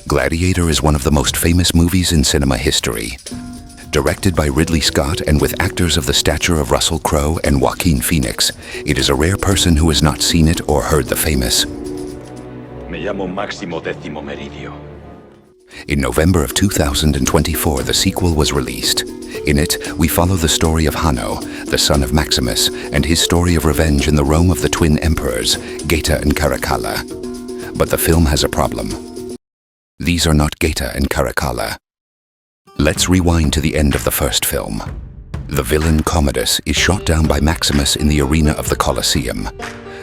Gladiator is one of the most famous movies in cinema history. Directed by Ridley Scott and with actors of the stature of Russell Crowe and Joaquin Phoenix, it is a rare person who has not seen it or heard the famous. Me llamo Máximo Décimo Meridio. In November of 2024, the sequel was released. In it, we follow the story of Hanno, the son of Maximus, and his story of revenge in the Rome of the twin emperors, Geta and Caracalla. But the film has a problem. These are not Geta and Caracalla. Let's rewind to the end of the first film. The villain Commodus is shot down by Maximus in the arena of the Colosseum.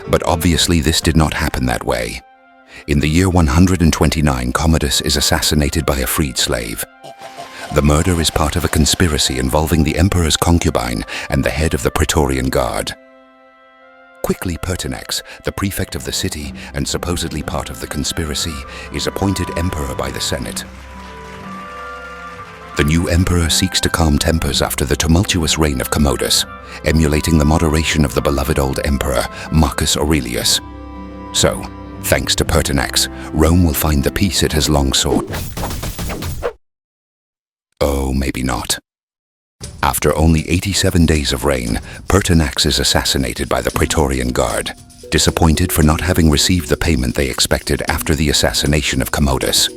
But obviously this did not happen that way. In the year 129, Commodus is assassinated by a freed slave. The murder is part of a conspiracy involving the emperor's concubine and the head of the Praetorian Guard. Quickly, Pertinax, the prefect of the city and supposedly part of the conspiracy, is appointed emperor by the Senate. The new emperor seeks to calm tempers after the tumultuous reign of Commodus, emulating the moderation of the beloved old emperor, Marcus Aurelius. So, thanks to Pertinax, Rome will find the peace it has long sought. Oh, maybe not. After only 87 days of reign, Pertinax is assassinated by the Praetorian Guard, disappointed for not having received the payment they expected after the assassination of Commodus.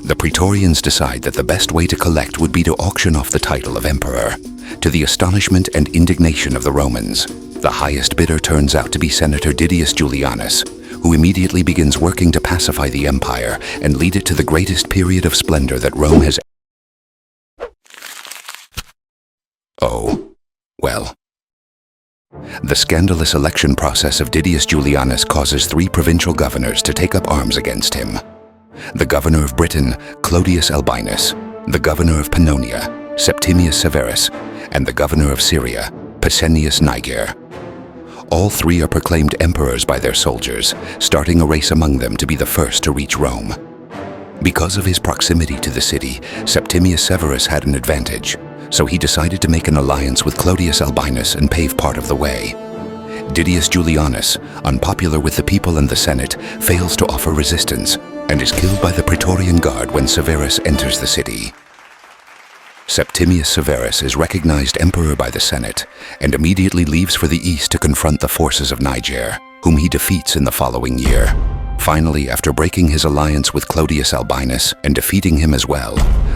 The Praetorians decide that the best way to collect would be to auction off the title of emperor. To the astonishment and indignation of the Romans, the highest bidder turns out to be Senator Didius Julianus, who immediately begins working to pacify the empire and lead it to the greatest period of splendor that Rome has. Oh, well. The scandalous election process of Didius Julianus causes 3 provincial governors to take up arms against him. The governor of Britain, Clodius Albinus, the governor of Pannonia, Septimius Severus, and the governor of Syria, Pescennius Niger. All 3 are proclaimed emperors by their soldiers, starting a race among them to be the first to reach Rome. Because of his proximity to the city, Septimius Severus had an advantage, so he decided to make an alliance with Clodius Albinus and pave part of the way. Didius Julianus, unpopular with the people and the Senate, fails to offer resistance and is killed by the Praetorian Guard when Severus enters the city. Septimius Severus is recognized emperor by the Senate and immediately leaves for the east to confront the forces of Niger, whom he defeats in the following year. Finally, after breaking his alliance with Clodius Albinus and defeating him as well,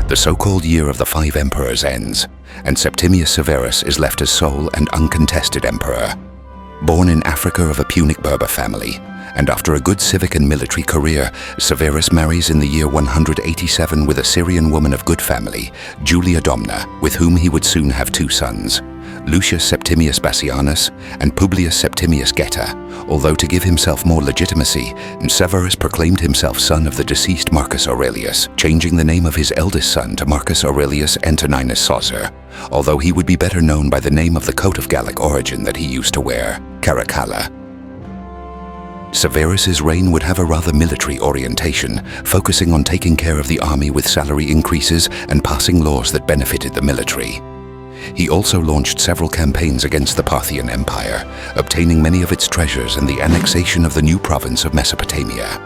the so-called year of the 5 emperors ends, and Septimius Severus is left as sole and uncontested emperor. Born in Africa of a Punic Berber family, and after a good civic and military career, Severus marries in the year 187 with a Syrian woman of good family, Julia Domna, with whom he would soon have 2 sons, Lucius Septimius Bassianus and Publius Septimius Geta, although to give himself more legitimacy, Severus proclaimed himself son of the deceased Marcus Aurelius, changing the name of his eldest son to Marcus Aurelius Antoninus Saucer, although he would be better known by the name of the coat of Gallic origin that he used to wear, Caracalla. Severus's reign would have a rather military orientation, focusing on taking care of the army with salary increases and passing laws that benefited the military. He also launched several campaigns against the Parthian Empire, obtaining many of its treasures and the annexation of the new province of Mesopotamia.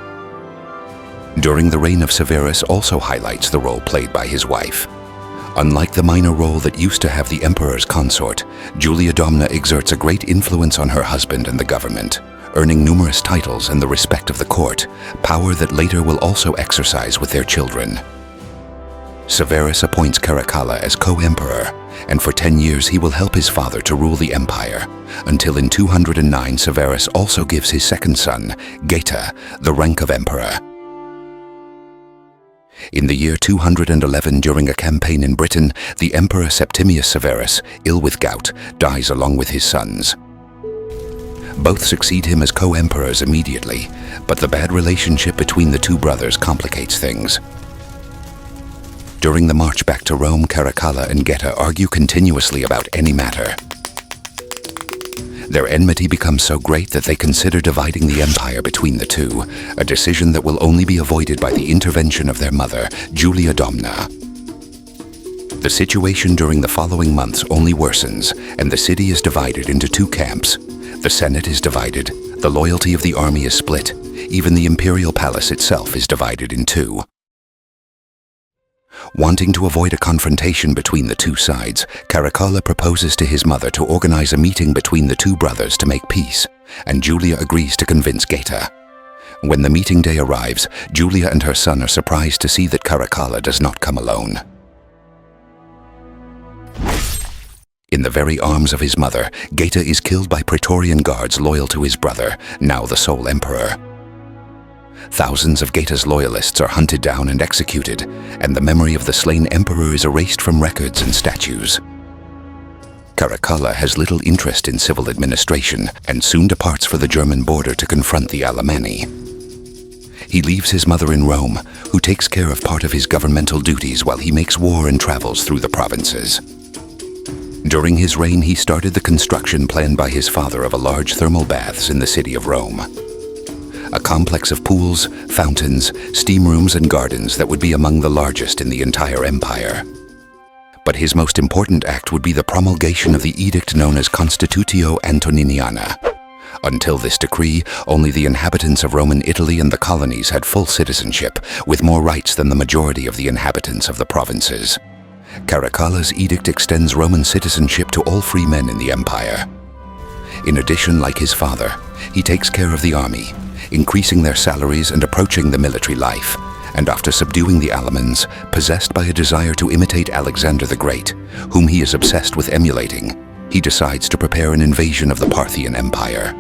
During the reign of Severus also highlights the role played by his wife. Unlike the minor role that used to have the emperor's consort, Julia Domna exerts a great influence on her husband and the government, earning numerous titles and the respect of the court, power that later will also exercise with their children. Severus appoints Caracalla as co-emperor, and for 10 years he will help his father to rule the empire, until in 209 Severus also gives his second son, Geta, the rank of emperor. In the year 211, during a campaign in Britain, the emperor Septimius Severus, ill with gout, dies along with his sons. Both succeed him as co-emperors immediately, but the bad relationship between the 2 brothers complicates things. During the march back to Rome, Caracalla and Geta argue continuously about any matter. Their enmity becomes so great that they consider dividing the empire between the 2, a decision that will only be avoided by the intervention of their mother, Julia Domna. The situation during the following months only worsens, and the city is divided into 2 camps. The Senate is divided, the loyalty of the army is split, even the imperial palace itself is divided in 2. Wanting to avoid a confrontation between the two sides, Caracalla proposes to his mother to organize a meeting between the two brothers to make peace, and Julia agrees to convince Geta. When the meeting day arrives, Julia and her son are surprised to see that Caracalla does not come alone. In the very arms of his mother, Geta is killed by Praetorian guards loyal to his brother, now the sole emperor. Thousands of Geta's loyalists are hunted down and executed, and the memory of the slain emperor is erased from records and statues. Caracalla has little interest in civil administration and soon departs for the German border to confront the Alemanni. He leaves his mother in Rome, who takes care of part of his governmental duties while he makes war and travels through the provinces. During his reign, he started the construction planned by his father of a large thermal baths in the city of Rome. A complex of pools, fountains, steam rooms, and gardens that would be among the largest in the entire empire. But his most important act would be the promulgation of the edict known as Constitutio Antoniniana. Until this decree, only the inhabitants of Roman Italy and the colonies had full citizenship, with more rights than the majority of the inhabitants of the provinces. Caracalla's edict extends Roman citizenship to all free men in the empire. In addition, like his father, he takes care of the army, increasing their salaries and approaching the military life, and after subduing the Alamans, possessed by a desire to imitate Alexander the Great, whom he is obsessed with emulating, he decides to prepare an invasion of the Parthian Empire.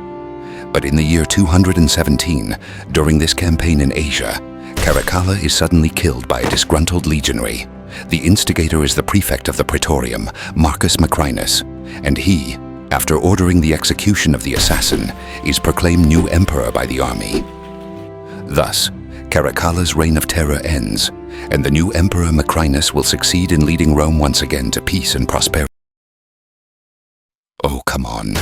But in the year 217, during this campaign in Asia, Caracalla is suddenly killed by a disgruntled legionary. The instigator is the prefect of the Praetorium, Marcus Macrinus, and he, after ordering the execution of the assassin, is proclaimed new emperor by the army. Thus, Caracalla's reign of terror ends, and the new emperor Macrinus will succeed in leading Rome once again to peace and prosperity. Oh, come on.